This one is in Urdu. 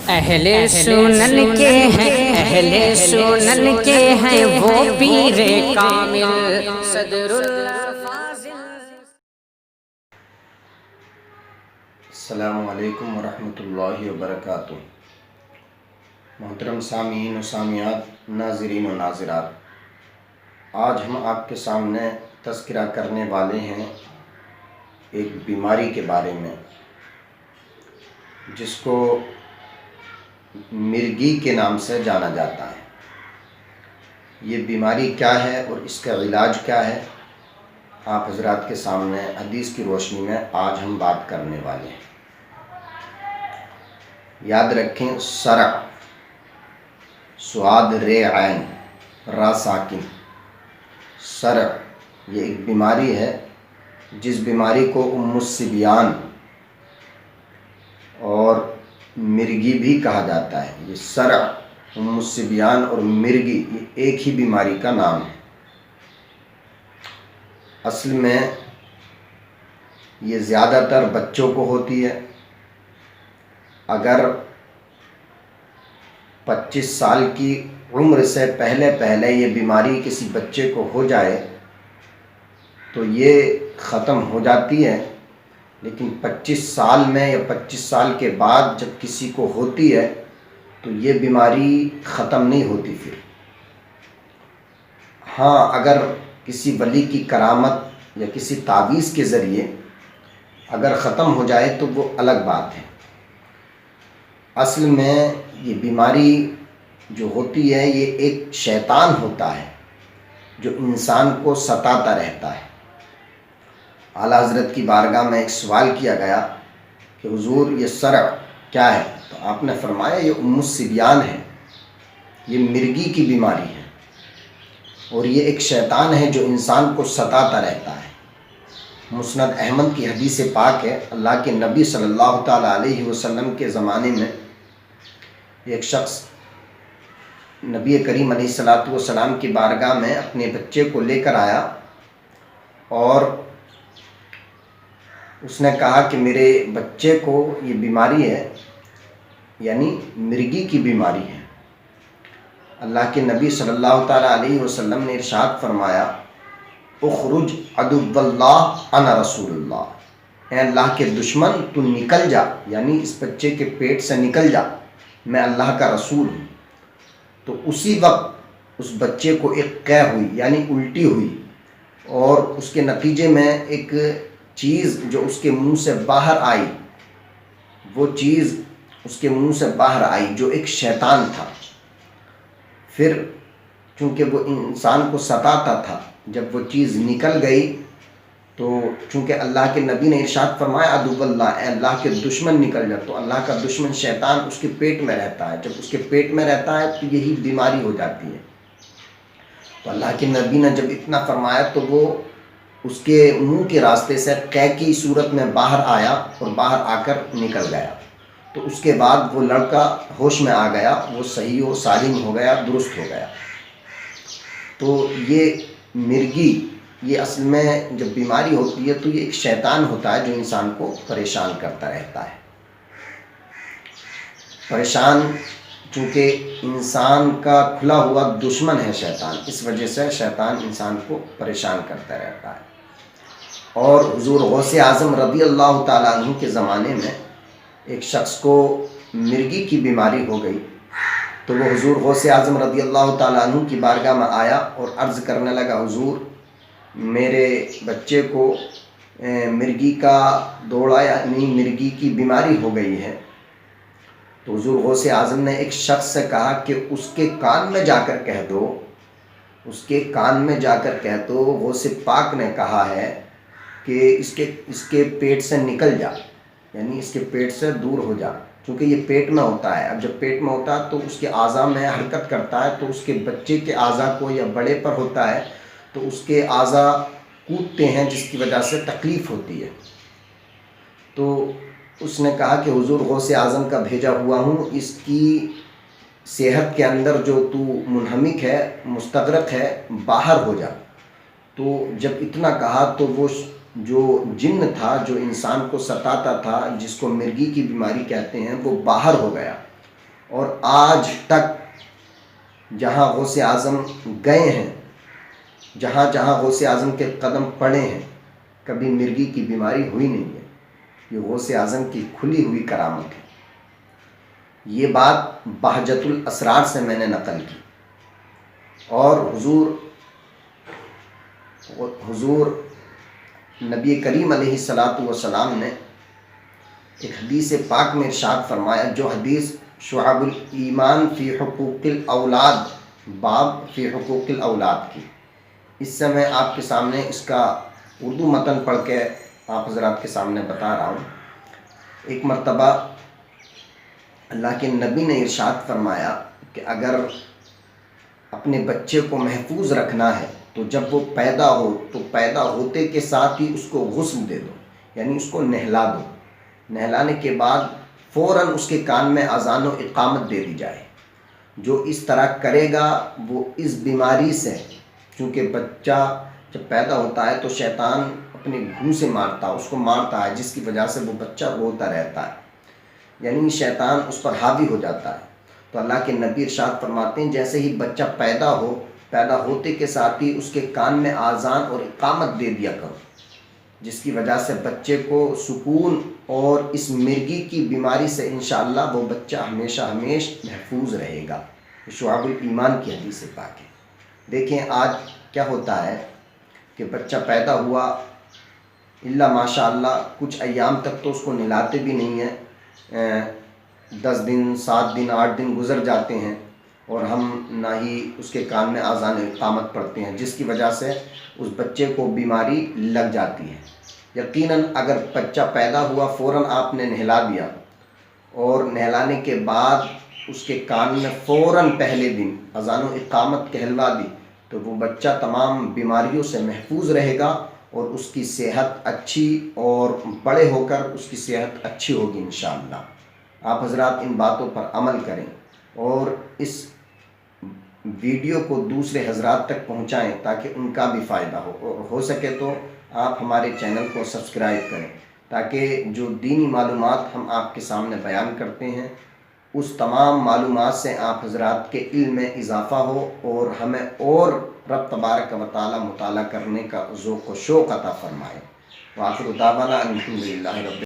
اہل سنن کے ہیں، اہل سنن کے ہیں وہ پیر کامل صدر الفاضل۔ السلام علیکم ورحمۃ اللہ وبرکاتہ۔ محترم سامعین و سامعات، ناظرین و ناظرات، آج ہم آپ کے سامنے تذکرہ کرنے والے ہیں ایک بیماری کے بارے میں جس کو مرگی کے نام سے جانا جاتا ہے۔ یہ بیماری کیا ہے اور اس کا علاج کیا ہے، آپ حضرات کے سامنے حدیث کی روشنی میں آج ہم بات کرنے والے ہیں۔ یاد رکھیں، صرع، صاد ر عین را ساکن، صرع یہ ایک بیماری ہے جس بیماری کو الصبیان اور مرگی بھی کہا جاتا ہے۔ یہ صرع، الصبیان اور مرگی یہ ایک ہی بیماری کا نام ہے۔ اصل میں یہ زیادہ تر بچوں کو ہوتی ہے۔ اگر 25 سال کی عمر سے پہلے یہ بیماری کسی بچے کو ہو جائے تو یہ ختم ہو جاتی ہے، لیکن 25 سال میں یا 25 سال کے بعد جب کسی کو ہوتی ہے تو یہ بیماری ختم نہیں ہوتی پھر۔ ہاں، اگر کسی ولی کی کرامت یا کسی تعویذ کے ذریعے اگر ختم ہو جائے تو وہ الگ بات ہے۔ اصل میں یہ بیماری جو ہوتی ہے یہ ایک شیطان ہوتا ہے جو انسان کو ستاتا رہتا ہے۔ اعلیٰ حضرت کی بارگاہ میں ایک سوال کیا گیا کہ حضور یہ صرع کیا ہے؟ تو آپ نے فرمایا یہ الصبیان ہے، یہ مرگی کی بیماری ہے اور یہ ایک شیطان ہے جو انسان کو ستاتا رہتا ہے۔ مسند احمد کی حدیث پاک ہے، اللہ کے نبی صلی اللہ تعالیٰ علیہ وسلم کے زمانے میں ایک شخص نبی کریم علیہ السلام کی بارگاہ میں اپنے بچے کو لے کر آیا اور اس نے کہا کہ میرے بچے کو یہ بیماری ہے، یعنی مرگی کی بیماری ہے۔ اللہ کے نبی صلی اللہ تعالیٰ علیہ وسلم نے ارشاد فرمایا، اخرج عدو اللہ انا رسول اللہ، اے اللہ کے دشمن تو نکل جا، یعنی اس بچے کے پیٹ سے نکل جا، میں اللہ کا رسول ہوں۔ تو اسی وقت اس بچے کو ایک قے ہوئی، یعنی الٹی ہوئی، اور اس کے نتیجے میں ایک چیز جو اس کے منہ سے باہر آئی، وہ چیز اس کے منہ سے باہر آئی جو ایک شیطان تھا۔ پھر چونکہ وہ انسان کو ستاتا تھا، جب وہ چیز نکل گئی تو چونکہ اللہ کے نبی نے ارشاد فرمایا عدو اللہ، اے اللہ کے دشمن نکل جا، تو اللہ کا دشمن شیطان اس کے پیٹ میں رہتا ہے۔ جب اس کے پیٹ میں رہتا ہے تو یہی بیماری ہو جاتی ہے۔ تو اللہ کے نبی نے جب اتنا فرمایا تو وہ اس کے منہ کے راستے سے قے کی صورت میں باہر آیا اور باہر آ کر نکل گیا۔ تو اس کے بعد وہ لڑکا ہوش میں آ گیا، وہ صحیح و سالم ہو گیا، درست ہو گیا۔ تو یہ مرگی، یہ اصل میں جب بیماری ہوتی ہے تو یہ ایک شیطان ہوتا ہے جو انسان کو پریشان کرتا رہتا ہے۔ پریشان چونکہ انسان کا کھلا ہوا دشمن ہے شیطان، اس وجہ سے شیطان انسان کو پریشان کرتا رہتا ہے۔ اور حضور غوث اعظم رضی اللہ تعالیٰ عنہ کے زمانے میں ایک شخص کو مرگی کی بیماری ہو گئی، تو وہ حضور غوث اعظم رضی اللہ تعالیٰ عنہ کی بارگاہ میں آیا اور عرض کرنے لگا، حضور میرے بچے کو مرگی کا دوڑا، یعنی مرگی کی بیماری ہو گئی ہے۔ تو حضور غوث اعظم نے ایک شخص سے کہا کہ اس کے کان میں جا کر کہہ دو، اس کے کان میں جا کر کہہ دو غوث پاک نے کہا ہے کہ اس کے پیٹ سے نکل جا، یعنی اس کے پیٹ سے دور ہو جا، کیونکہ یہ پیٹ میں ہوتا ہے۔ اب جب پیٹ میں ہوتا ہے تو اس کے اعضاء میں حرکت کرتا ہے، تو اس کے بچے کے اعضاء کو یا بڑے پر ہوتا ہے تو اس کے اعضاء کودتے ہیں، جس کی وجہ سے تکلیف ہوتی ہے۔ تو اس نے کہا کہ حضور غوث اعظم کا بھیجا ہوا ہوں، اس کی صحت کے اندر جو تو منہمک ہے، مستغرق ہے، باہر ہو جا۔ تو جب اتنا کہا تو وہ جو جن تھا جو انسان کو ستاتا تھا، جس کو مرگی کی بیماری کہتے ہیں، وہ باہر ہو گیا اور آج تک جہاں غوث اعظم گئے ہیں، جہاں جہاں غوث اعظم کے قدم پڑے ہیں، کبھی مرگی کی بیماری ہوئی نہیں ہے۔ یہ غوث اعظم کی کھلی ہوئی کرامت ہے۔ یہ بات بہجت الاسرار سے میں نے نقل کی، اور حضور نبی کریم علیہ الصلاۃ والسلام نے ایک حدیث پاک میں ارشاد فرمایا، جو حدیث شعب الایمان فی حقوق الاولاد، باب فی حقوق الاولاد کی، اس سے میں آپ کے سامنے اس کا اردو متن پڑھ کے آپ حضرات کے سامنے بتا رہا ہوں۔ ایک مرتبہ اللہ کے نبی نے ارشاد فرمایا کہ اگر اپنے بچے کو محفوظ رکھنا ہے تو جب وہ پیدا ہو تو پیدا ہوتے کے ساتھ ہی اس کو غسل دے دو، یعنی اس کو نہلا دو۔ نہلانے کے بعد فوراً اس کے کان میں اذان و اقامت دے دی جائے۔ جو اس طرح کرے گا وہ اس بیماری سے، چونکہ بچہ جب پیدا ہوتا ہے تو شیطان اپنے گھو سے مارتا ہے، اس کو مارتا ہے، جس کی وجہ سے وہ بچہ روتا رہتا ہے، یعنی شیطان اس پر حاوی ہو جاتا ہے۔ تو اللہ کے نبی ارشاد فرماتے ہیں جیسے ہی بچہ پیدا ہوتے کے ساتھ ہی اس کے کان میں اذان اور اقامت دے دیا کرو، جس کی وجہ سے بچے کو سکون اور اس مرگی کی بیماری سے انشاءاللہ وہ بچہ ہمیشہ محفوظ رہے گا۔ شعب الایمان کی حدیث پاک ہے۔ دیکھیں آج کیا ہوتا ہے کہ بچہ پیدا ہوا، اللہ ماشاء اللہ کچھ ایام تک تو اس کو نہلاتے بھی نہیں ہیں، 10 دن 7 دن 8 دن گزر جاتے ہیں اور ہم نہ ہی اس کے کان میں اذان اقامت پڑھتے ہیں، جس کی وجہ سے اس بچے کو بیماری لگ جاتی ہے۔ یقیناً اگر بچہ پیدا ہوا فوراً آپ نے نہلا دیا اور نہلانے کے بعد اس کے کان میں فوراً پہلے دن اذان و اقامت کہلوا دی تو وہ بچہ تمام بیماریوں سے محفوظ رہے گا اور اس کی صحت اچھی، اور بڑے ہو کر اس کی صحت اچھی ہوگی انشاءاللہ۔ آپ حضرات ان باتوں پر عمل کریں اور اس ویڈیو کو دوسرے حضرات تک پہنچائیں تاکہ ان کا بھی فائدہ ہو سکے تو آپ ہمارے چینل کو سبسکرائب کریں، تاکہ جو دینی معلومات ہم آپ کے سامنے بیان کرتے ہیں اس تمام معلومات سے آپ حضرات کے علم میں اضافہ ہو اور ہمیں اور رب تبارک و تعالی مطالعہ کرنے کا ذوق و شوق عطا فرمائے۔ وآخر دعوانا الحمدللہ رب